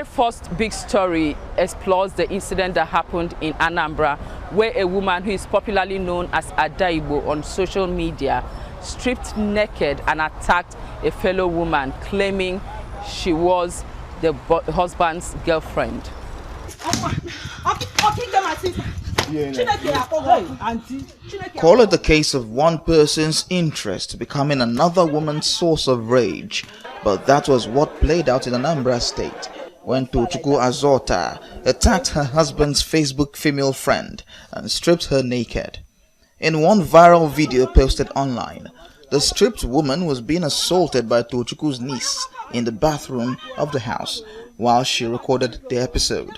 very first big story explores the incident that happened in Anambra, where a woman who is popularly known as Adaibo on social media stripped naked and attacked a fellow woman, claiming she was the husband's girlfriend. Call it the case of one person's interest becoming another woman's source of rage, but that was what played out in Anambra State when Tochukwu Azota attacked her husband's Facebook female friend and stripped her naked. In one viral video posted online, the stripped woman was being assaulted by Tochukwu's niece in the bathroom of the house while she recorded the episode.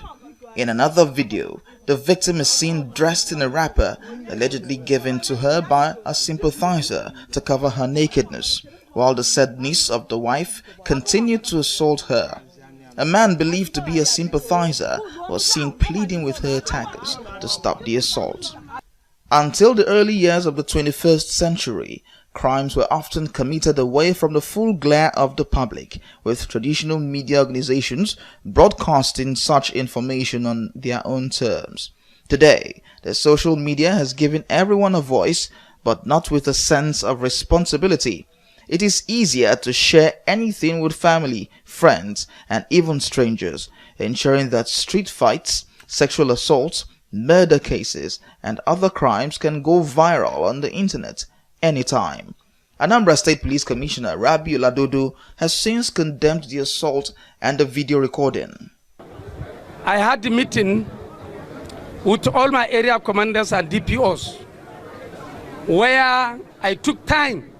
In another video, the victim is seen dressed in a wrapper allegedly given to her by a sympathizer to cover her nakedness, while the said niece of the wife continued to assault her. A man believed to be a sympathizer was seen pleading with her attackers to stop the assault. Until the early years of the 21st century, crimes were often committed away from the full glare of the public, with traditional media organizations broadcasting such information on their own terms. Today, the social media has given everyone a voice, but not with a sense of responsibility. It is easier to share anything with family, friends, and even strangers, ensuring that street fights, sexual assaults, murder cases, and other crimes can go viral on the internet anytime. Anambra State Police Commissioner Rabi Oladodo has since condemned the assault and the video recording. I had a meeting with all my area commanders and DPOs where I took time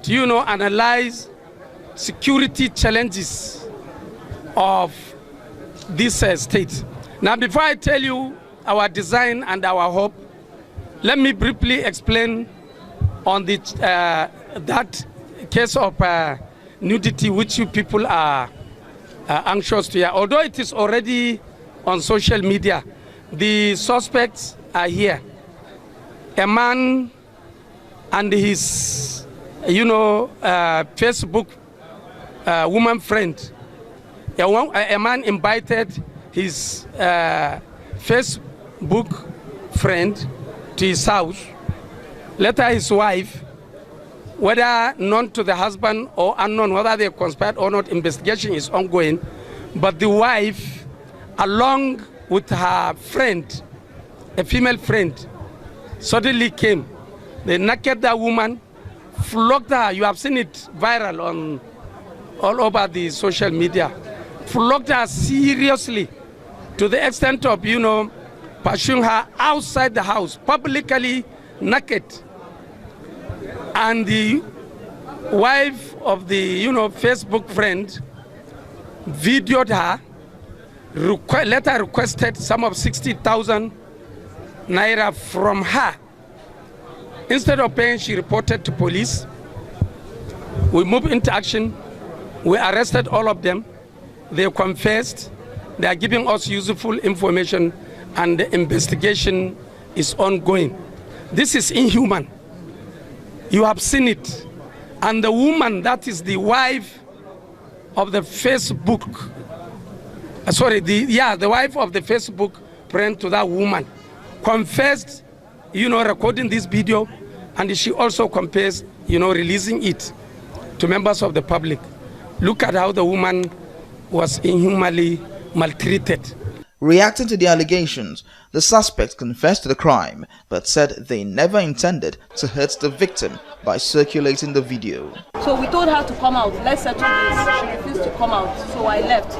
to, analyze security challenges of this state. Now, before I tell you our design and our hope, let me briefly explain on the that case of nudity which you people are anxious to hear. Although it is already on social media, the suspects are here. A man and his, Facebook woman friend. A man invited his Facebook friend to his house. Later his wife, whether known to the husband or unknown, whether they conspired or not, investigation is ongoing. But the wife, along with her friend, a female friend, suddenly came. They naked that woman, flogged her. You have seen it viral on all over the social media. Flogged her seriously to the extent of, pursuing her outside the house, publicly naked. And the wife of the, Facebook friend videoed her, later requested some of 60,000 naira from her. Instead of paying, she reported to police. We moved into action. We arrested all of them. They confessed. They are giving us useful information, and the investigation is ongoing. This is inhuman. You have seen it. And the woman that is the wife of the Facebook, the wife of the Facebook friend to that woman, confessed, recording this video, and she also confessed, releasing it to members of the public. Look at how the woman was inhumanly maltreated. Reacting to the allegations, the suspect confessed to the crime, but said they never intended to hurt the victim by circulating the video. So we told her to come out, let's settle this. She refused to come out, so I left.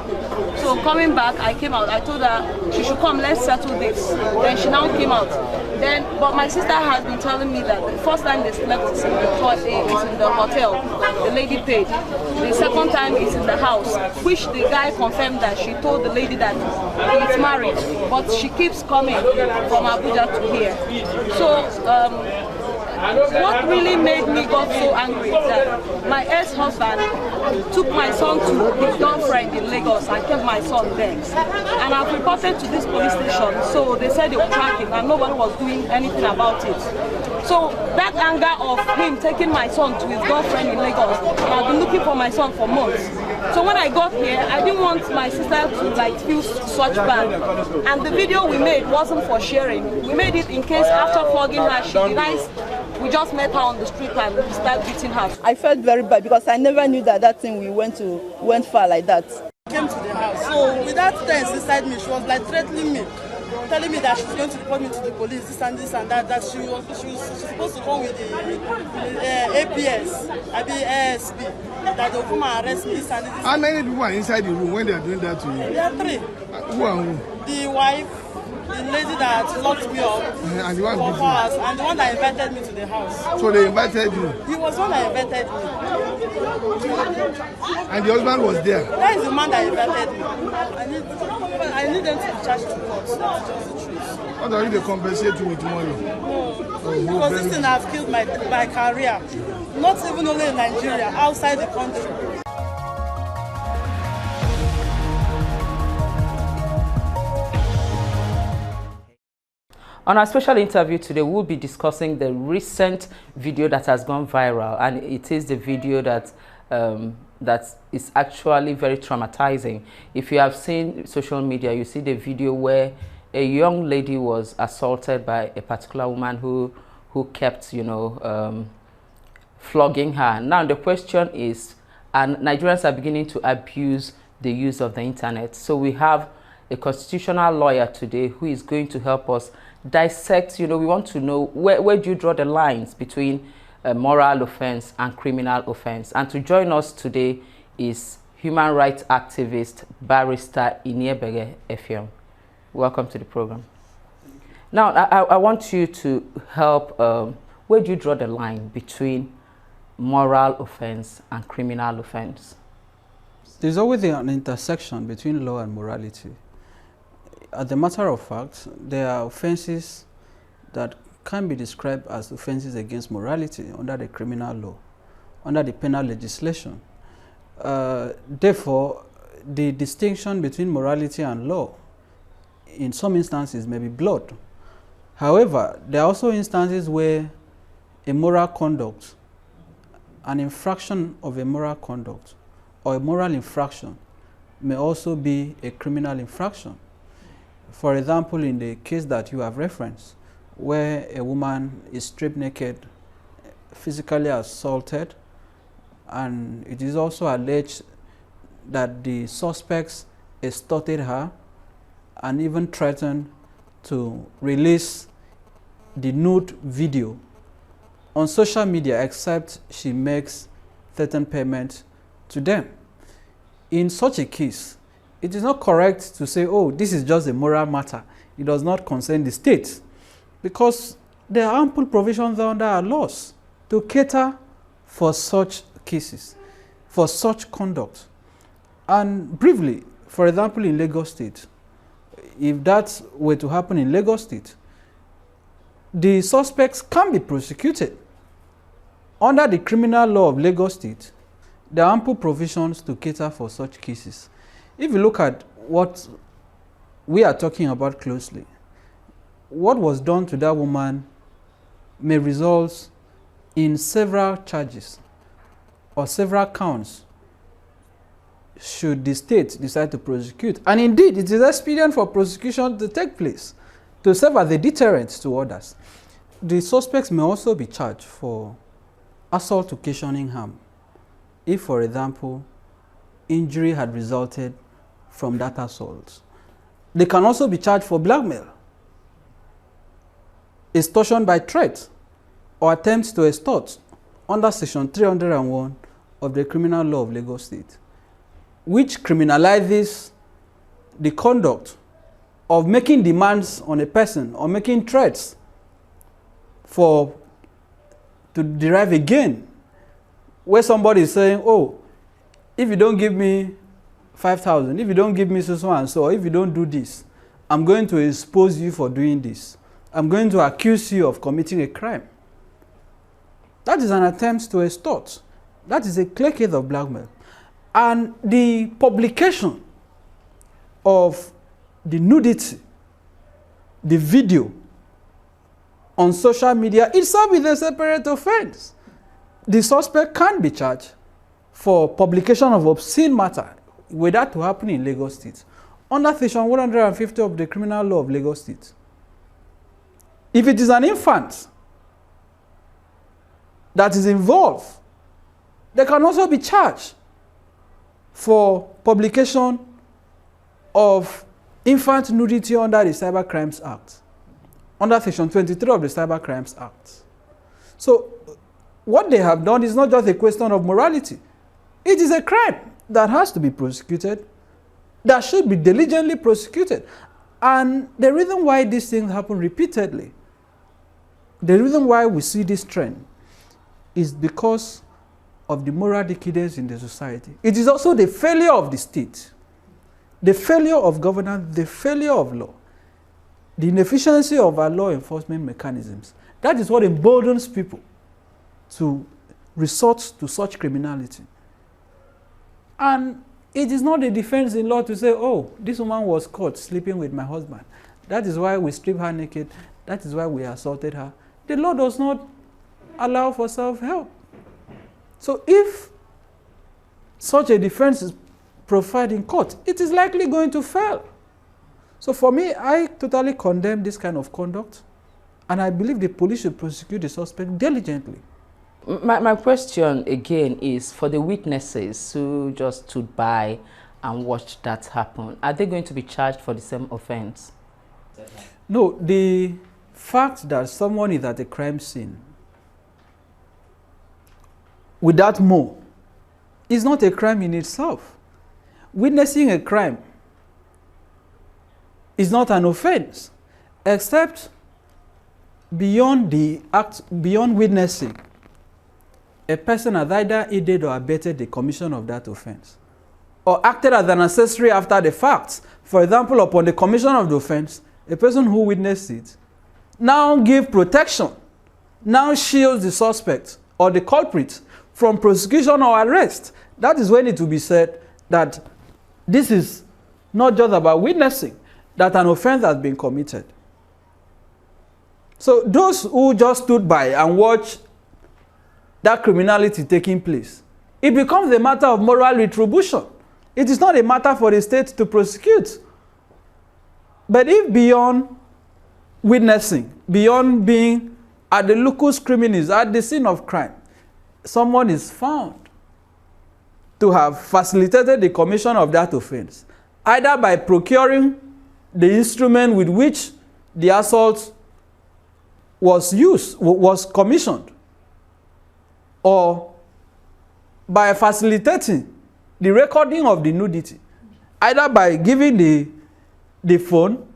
So coming back, I came out. I told her she should come, let's settle this. Then she now came out. But my sister has been telling me that the first time they slept is in the hotel. The lady paid. The second time is in the house, which the guy confirmed that she told the lady that he's married, but she keeps coming from Abuja to here. So what really made me got so angry is that my ex-husband took my son to his girlfriend in Lagos and kept my son there. And I've reported to this police station, so they said they were tracking and nobody was doing anything about it. So that anger of him taking my son to his girlfriend in Lagos, and I've been looking for my son for months. So when I got here, I didn't want my sister to like feel such bad. And the video we made wasn't for sharing. We made it in case after flogging her, she denies. We just met her on the street and we started beating her. I felt very bad because I never knew that thing we went far like that. Came to the house. So with that tense inside me, she was like threatening me, telling me that she's going to report me to the police, this and that, that she's supposed to come with the APS, the ASP, that they'll come and arrest me, this and this. How many people are inside the room when they are doing that to you? There are 3. Who are who? The wife, the lady that locked me up and the one for hours, and the one that invited me to the house. So they invited you? He was the one that invited me. And the husband was there? That is the man that invited me. I need them to be charged to court. That's just the truth. What are you to compensate you with money? No. Because this thing has killed my career. Not even only in Nigeria, outside the country. On our special interview today, we'll be discussing the recent video that has gone viral, and it is the video that is actually very traumatizing. If you have seen social media, you see the video where a young lady was assaulted by a particular woman who kept, flogging her. Now the question is, and Nigerians are beginning to abuse the use of the internet. So we have a constitutional lawyer today who is going to help us dissect. We want to know where do you draw the lines between moral offense and criminal offense. And to join us today is human rights activist barrister Iniebere Effiong. Welcome to the program. Now I want you to help. Where do you draw the line between moral offense and criminal offense? There's always an intersection between law and morality. As a matter of fact, there are offenses that can be described as offenses against morality under the criminal law, under the penal legislation. Therefore, the distinction between morality and law in some instances may be blurred. However, there are also instances where a moral conduct, an infraction of a moral conduct, or a moral infraction may also be a criminal infraction. For example, in the case that you have referenced, where a woman is stripped naked, physically assaulted, and it is also alleged that the suspects extorted her and even threatened to release the nude video on social media except she makes certain payment to them. In such a case, it is not correct to say, oh, this is just a moral matter. It does not concern the state, because there are ample provisions under our laws to cater for such cases, for such conduct. And briefly, for example, in Lagos State, if that were to happen in Lagos State, the suspects can be prosecuted. Under the criminal law of Lagos State, there are ample provisions to cater for such cases. If you look at what we are talking about closely, what was done to that woman may result in several charges or several counts should the state decide to prosecute. And indeed, it is expedient for prosecution to take place to serve as a deterrent to others. The suspects may also be charged for assault occasioning harm if, for example, injury had resulted from that assault. They can also be charged for blackmail, extortion by threat, or attempts to extort under Section 301 of the Criminal Law of Lagos State, which criminalizes the conduct of making demands on a person or making threats to derive a gain, where somebody is saying, oh, if you don't give me 5,000, if you don't give me so and so, if you don't do this, I'm going to expose you for doing this. I'm going to accuse you of committing a crime. That is an attempt to extort. That is a clear case of blackmail. And the publication of the nudity, the video on social media itself is a separate offense. The suspect can be charged for publication of obscene matter, were that to happen in Lagos State, under section 150 of the criminal law of Lagos State, if it is an infant that is involved, they can also be charged for publication of infant nudity under the Cyber Crimes Act, under section 23 of the Cyber Crimes Act. So what they have done is not just a question of morality. It is a crime that has to be prosecuted, that should be diligently prosecuted. And the reason why these things happen repeatedly, the reason why we see this trend, is because of the moral decadence in the society. It is also the failure of the state, the failure of governance, the failure of law, the inefficiency of our law enforcement mechanisms. That is what emboldens people to resort to such criminality. And it is not a defense in law to say, oh, this woman was caught sleeping with my husband. That is why we stripped her naked. That is why we assaulted her. The law does not allow for self-help. So if such a defense is proffered in court, it is likely going to fail. So for me, I totally condemn this kind of conduct, and I believe the police should prosecute the suspect diligently. My question again is for the witnesses who just stood by and watched that happen. Are they going to be charged for the same offense? No, the fact that someone is at a crime scene without more is not a crime in itself. Witnessing a crime is not an offense, except beyond the act, beyond witnessing, a person has either aided or abetted the commission of that offense, or acted as an accessory after the fact. For example, upon the commission of the offense, a person who witnessed it now gives protection, now shields the suspect or the culprit from prosecution or arrest. That is when it will be said that this is not just about witnessing, that an offense has been committed. So those who just stood by and watched that criminality taking place, it becomes a matter of moral retribution. It is not a matter for the state to prosecute. But if beyond witnessing, beyond being at the lucus criminis, at the scene of crime, someone is found to have facilitated the commission of that offense, either by procuring the instrument with which the assault was commissioned, or by facilitating the recording of the nudity, either by giving the phone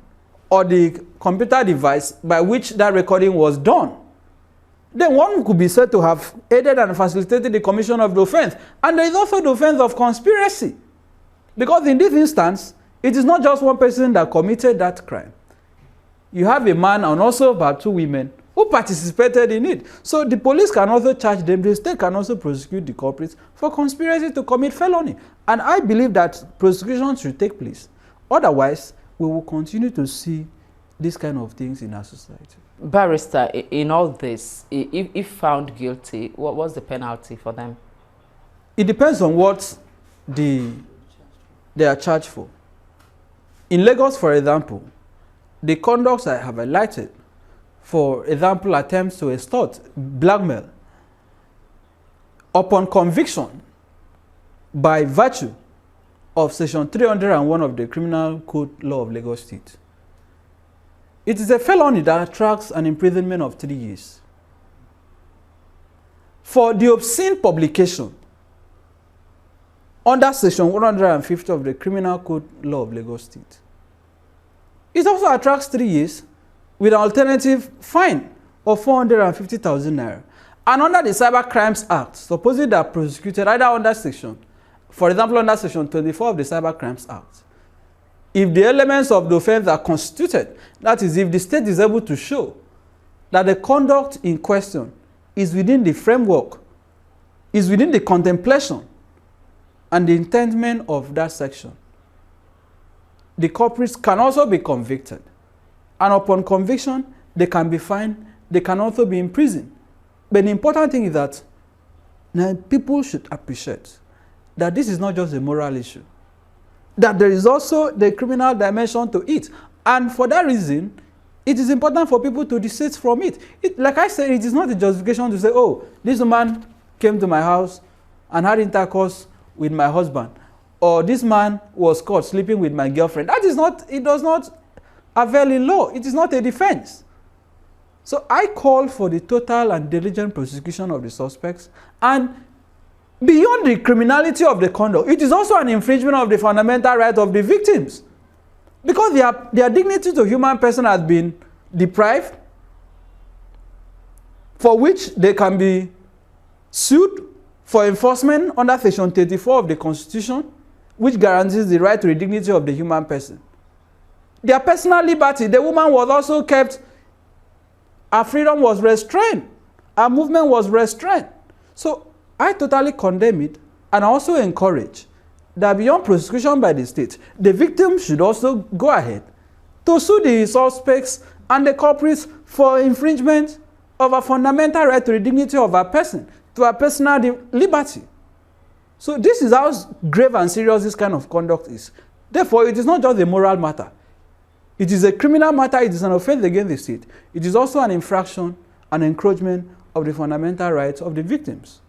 or the computer device by which that recording was done, then one could be said to have aided and facilitated the commission of the offense. And there is also the offense of conspiracy, because in this instance, it is not just one person that committed that crime. You have a man and also about two women who participated in it. So the police can also charge them. The state can also prosecute the culprits for conspiracy to commit felony. And I believe that prosecution should take place. Otherwise, we will continue to see these kind of things in our society. Barrister, in all this, if found guilty, what was the penalty for them? It depends on what they are charged for. In Lagos, for example, the conducts I have highlighted, for example, attempts to extort, blackmail, upon conviction by virtue of section 301 of the Criminal Code Law of Lagos State, it is a felony that attracts an imprisonment of 3 years. For the obscene publication under section 150 of the Criminal Code Law of Lagos State, it also attracts 3 years with an alternative fine of 450,000 naira. And under the Cyber Crimes Act, supposing they are prosecuted either under section, for example, under section 24 of the Cyber Crimes Act, if the elements of the offense are constituted, that is, if the state is able to show that the conduct in question is within the framework, is within the contemplation and the intendment of that section, the culprits can also be convicted. And upon conviction, they can be fined, they can also be imprisoned. But the important thing is that people should appreciate that this is not just a moral issue, that there is also the criminal dimension to it. And for that reason, it is important for people to desist from it. Like I said, it is not a justification to say, oh, this woman came to my house and had intercourse with my husband, or this man was caught sleeping with my girlfriend. That is not, it does not avail in law. It is not a defense. So I call for the total and diligent prosecution of the suspects, and beyond the criminality of the conduct, it is also an infringement of the fundamental right of the victims, because their dignity to human person has been deprived, for which they can be sued for enforcement under Section 34 of the Constitution, which guarantees the right to the dignity of the human person. Their personal liberty, the woman was also kept, her freedom was restrained, her movement was restrained. So I totally condemn it, and I also encourage that beyond prosecution by the state, the victim should also go ahead to sue the suspects and the culprits for infringement of a fundamental right to the dignity of a person, to a personal liberty. So this is how grave and serious this kind of conduct is. Therefore, it is not just a moral matter. It is a criminal matter. It is an offense against the state. It is also an infraction, an encroachment of the fundamental rights of the victims.